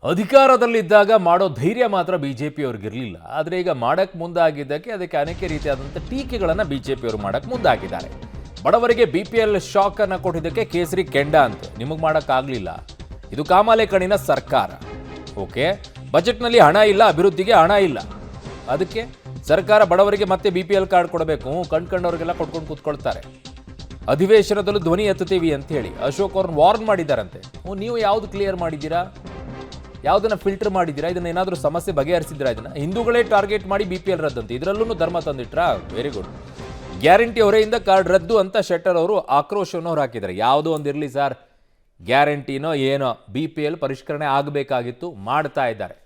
ಅಧಿಕಾರದಲ್ಲಿದ್ದಾಗ ಮಾಡೋ ಧೈರ್ಯ ಮಾತ್ರ ಬಿಜೆಪಿ ಅವ್ರಿಗಿರಲಿಲ್ಲ. ಆದರೆ ಈಗ ಮಾಡಕ್ಕೆ ಮುಂದಾಗಿದ್ದಕ್ಕೆ ಅದಕ್ಕೆ ಅನೇಕ ರೀತಿಯಾದಂಥ ಟೀಕೆಗಳನ್ನು ಬಿಜೆಪಿ ಅವರು ಮಾಡಕ್ಕೆ ಮುಂದಾಗಿದ್ದಾರೆ. ಬಡವರಿಗೆ BPL ಶಾಕ್ ಅನ್ನು ಕೊಟ್ಟಿದ್ದಕ್ಕೆ ಕೇಸರಿ ಕೆಂಡ ಅಂತೆ. ನಿಮಗೆ ಮಾಡೋಕ್ಕಾಗಲಿಲ್ಲ. ಇದು ಕಾಮಾಲೆ ಕಣಿನ ಸರ್ಕಾರ. ಓಕೆ, ಬಜೆಟ್ನಲ್ಲಿ ಹಣ ಇಲ್ಲ, ಅಭಿವೃದ್ಧಿಗೆ ಹಣ ಇಲ್ಲ. ಅದಕ್ಕೆ ಸರ್ಕಾರ ಬಡವರಿಗೆ ಮತ್ತೆ BPL ಕಾರ್ಡ್ ಕೊಡಬೇಕು. ಕಂಡ್ಕೊಂಡವ್ರಿಗೆಲ್ಲ ಕೊಟ್ಕೊಂಡು ಕೂತ್ಕೊಳ್ತಾರೆ. ಅಧಿವೇಶನದಲ್ಲೂ ಧ್ವನಿ ಎತ್ತುತ್ತೀವಿ ಅಂತ ಹೇಳಿ ಅಶೋಕ್ ಅವ್ರನ್ನ ವಾರ್ನ್ ಮಾಡಿದ್ದಾರಂತೆ. ನೀವು ಯಾವ್ದು ಕ್ಲಿಯರ್ ಮಾಡಿದ್ದೀರಾ? ಯಾವುದನ್ನ ಫಿಲ್ಟರ್ ಮಾಡಿದ್ದೀರಾ? ಇದನ್ನ ಏನಾದರೂ ಸಮಸ್ಯೆ ಬಗೆಹರಿಸಿದ್ರಾ? ಇದನ್ನ ಹಿಂದೂಗಳೇ ಟಾರ್ಗೆಟ್ ಮಾಡಿ BPL ರದ್ದಂತೆ. ಇದರಲ್ಲೂ ಧರ್ಮ ತಂದಿಟ್ರಾ? Very good. ಗ್ಯಾರಂಟಿ ಹೊರೆಯಿಂದ ಕಾರ್ಡ್ ರದ್ದು ಅಂತ ಶೆಟ್ಟರ್ ಅವರು ಆಕ್ರೋಶವನ್ನು ಹೊರ ಹಾಕಿದ್ದಾರೆ. ಯಾವುದೋ ಒಂದಿರಲಿ ಸರ್, ಗ್ಯಾರಂಟಿನೋ ಏನೋ BPL ಪರಿಷ್ಕರಣೆ ಆಗಬೇಕಾಗಿತ್ತು, ಮಾಡ್ತಾ ಇದ್ದಾರೆ.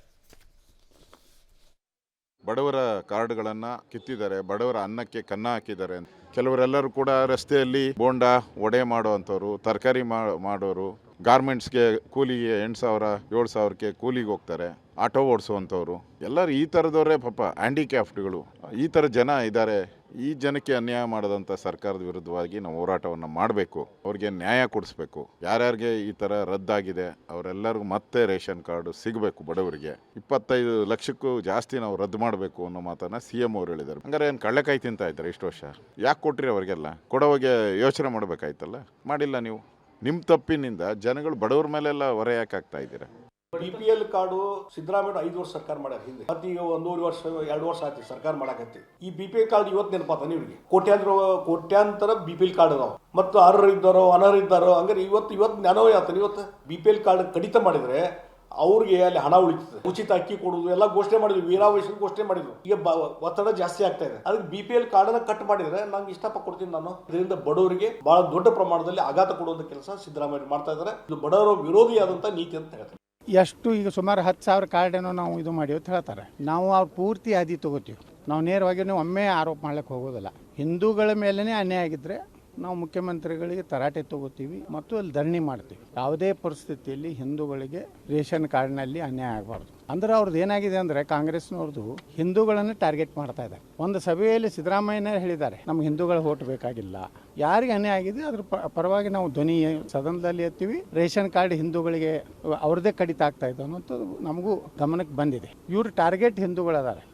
ಬಡವರ ಕಾರ್ಡ್ಗಳನ್ನು ಕಿತ್ತಿದ್ದಾರೆ, ಬಡವರ ಅನ್ನಕ್ಕೆ ಕನ್ನ ಹಾಕಿದ್ದಾರೆ. ಕೆಲವರೆಲ್ಲರೂ ಕೂಡ ರಸ್ತೆಯಲ್ಲಿ ಬೋಂಡ ವಡೆ ಮಾಡುವಂಥವ್ರು, ತರಕಾರಿ ಮಾಡೋರು, ಗಾರ್ಮೆಂಟ್ಸ್ಗೆ ಕೂಲಿಗೆ 8,000 7,000ಕ್ಕೆ ಕೂಲಿಗೆ ಹೋಗ್ತಾರೆ, ಆಟೋ ಓಡಿಸುವಂಥವ್ರು, ಎಲ್ಲರೂ ಈ ಥರದವರೇ ಪಾಪ ಹ್ಯಾಂಡಿಕ್ಯಾಫ್ಟ್ಗಳು. ಈ ಥರ ಜನ ಇದ್ದಾರೆ. ಈ ಜನಕ್ಕೆ ಅನ್ಯಾಯ ಮಾಡದಂಥ ಸರ್ಕಾರದ ವಿರುದ್ಧವಾಗಿ ನಾವು ಹೋರಾಟವನ್ನು ಮಾಡಬೇಕು. ಅವ್ರಿಗೆ ನ್ಯಾಯ ಕೊಡಿಸ್ಬೇಕು. ಯಾರ್ಯಾರಿಗೆ ಈ ಥರ ರದ್ದಾಗಿದೆ ಅವರೆಲ್ಲರಿಗೂ ಮತ್ತೆ ರೇಷನ್ ಕಾರ್ಡು ಸಿಗಬೇಕು. ಬಡವರಿಗೆ 25 ಲಕ್ಷಕ್ಕೂ ಜಾಸ್ತಿ ನಾವು ರದ್ದು ಮಾಡಬೇಕು ಅನ್ನೋ ಮಾತನ್ನು CM ಅವ್ರು ಹೇಳಿದ್ದಾರೆ. ಹಂಗಾರೆ ಏನು ಕಳ್ಳೆಕಾಯಿ ತಿಂತಾ ಇದ್ದಾರೆ ಇಷ್ಟು ವರ್ಷ? ಯಾಕೆ ಕೊಟ್ರಿ ಅವರಿಗೆಲ್ಲ? ಕೊಡೋವಾಗೆ ಯೋಚನೆ ಮಾಡಬೇಕಾಯ್ತಲ್ಲ, ಮಾಡಿಲ್ಲ ನೀವು. ನಿಮ್ಮ ತಪ್ಪಿನಿಂದ ಜನಗಳು ಬಡವ್ರ ಮೇಲೆಲ್ಲ ಹೊರೆ ಯಾಕೆ ಆಗ್ತಾ ಇದ್ದೀರಾ? BPL ಕಾರ್ಡು ಸಿದ್ದರಾಮಯ್ಯ 5 ವರ್ಷ ಸರ್ಕಾರ ಮಾಡ್ಯಾರ. ಹಿಂದೆ ಮತ್ತೆ ಈಗ 1.5 ವರ್ಷ 2 ವರ್ಷ ಆಯ್ತು ಸರ್ಕಾರ ಮಾಡಕತ್ತಿ. ಈ BPL ಕಾರ್ಡ್ ಇವತ್ತು ನೆನಪಾತ ನೀವ್ರಿಗೆ? ಕೋಟ್ಯಾಂತರ BPL ಕಾರ್ಡ್ ಅದಾವ. ಮತ್ತು ಅರ್ಹರಿದ್ದಾರೋ ಅನರ್ಹರಿದ್ದಾರೋ ಹಂಗಾರೆ ಇವತ್ತು ಜ್ಞಾನವೇ ಆತನ. ಇವತ್ತು BPL ಕಾರ್ಡ್ ಕಡಿತ ಮಾಡಿದ್ರೆ ಅವ್ರಿಗೆ ಅಲ್ಲಿ ಹಣ ಉಳಿತದೆ. ಉಚಿತ ಅಕ್ಕಿ ಕೊಡುವುದು ಎಲ್ಲ ಘೋಷಣೆ ಮಾಡಿದ್ರು, ವೀರಾವೇಶನ್ ಘೋಷಣೆ ಮಾಡಿದ್ರು. ಈಗ ಒತ್ತಡ ಜಾಸ್ತಿ ಆಗ್ತಾ ಇದೆ. ಅದಕ್ಕೆ BPL ಕಾರ್ಡ್ ಕಟ್ ಮಾಡಿದ್ರೆ ನಂಗೆ ಇಷ್ಟಪಟ್ಟು ಕೊಡ್ತೀನಿ ನಾನು. ಇದರಿಂದ ಬಡವರಿಗೆ ಬಹಳ ದೊಡ್ಡ ಪ್ರಮಾಣದಲ್ಲಿ ಆಘಾತ ಕೊಡುವಂತ ಕೆಲಸ ಸಿದ್ದರಾಮಯ್ಯ ಮಾಡ್ತಾ ಇದ್ದಾರೆ. ಇದು ಬಡವರ ವಿರೋಧಿಯಾದಂತ ನೀತಿ ಅಂತ ಹೇಳ್ತಾರೆ. ಎಷ್ಟು ಈಗ ಸುಮಾರು 10,000 ಕಾರ್ಡ್ ಏನೋ ನಾವು ಇದು ಮಾಡಿ ಅಂತ ಹೇಳ್ತಾರೆ. ನಾವು ಅವ್ರು ಪೂರ್ತಿ ಯಾದಿ ತಗೋತೀವಿ. ನಾವು ನೇರವಾಗಿ ನೀವು ಒಮ್ಮೆ ಆರೋಪ ಮಾಡ್ಲಿಕ್ಕೆ ಹೋಗೋದಿಲ್ಲ. ಹಿಂದೂಗಳ ಮೇಲೇ ಅನ್ಯಾಯ ಆಗಿದ್ರೆ ನಾವು ಮುಖ್ಯಮಂತ್ರಿಗಳಿಗೆ ತರಾಟೆ ತಗೋತೀವಿ ಮತ್ತು ಅಲ್ಲಿ ಧರಣಿ ಮಾಡ್ತೀವಿ. ಯಾವುದೇ ಪರಿಸ್ಥಿತಿಯಲ್ಲಿ ಹಿಂದೂಗಳಿಗೆ ರೇಷನ್ ಕಾರ್ಡ್ನಲ್ಲಿ ಅನ್ಯಾಯ ಆಗಬಾರ್ದು. ಅಂದ್ರೆ ಅವ್ರದ್ದು ಏನಾಗಿದೆ ಅಂದರೆ ಕಾಂಗ್ರೆಸ್ನವ್ರದ್ದು ಹಿಂದೂಗಳನ್ನು ಟಾರ್ಗೆಟ್ ಮಾಡ್ತಾ ಇದ್ದಾರೆ. ಒಂದು ಸಭೆಯಲ್ಲಿ ಸಿದ್ದರಾಮಯ್ಯನೇ ಹೇಳಿದ್ದಾರೆ, ನಮ್ಗೆ ಹಿಂದೂಗಳ ಓಟ್ ಬೇಕಾಗಿಲ್ಲ. ಯಾರಿಗೆ ಅನ್ಯಾಯ ಆಗಿದೆ ಅದ್ರ ಪರವಾಗಿ ನಾವು ಧ್ವನಿ ಸದನದಲ್ಲಿ ಎತ್ತೀವಿ. ರೇಷನ್ ಕಾರ್ಡ್ ಹಿಂದೂಗಳಿಗೆ ಅವ್ರದ್ದೇ ಕಡಿತ ಆಗ್ತಾ ಇದೆ ಅನ್ನೋಂಥದ್ದು ನಮಗೂ ಗಮನಕ್ಕೆ ಬಂದಿದೆ. ಇವರು ಟಾರ್ಗೆಟ್ ಹಿಂದೂಗಳದಾರೆ.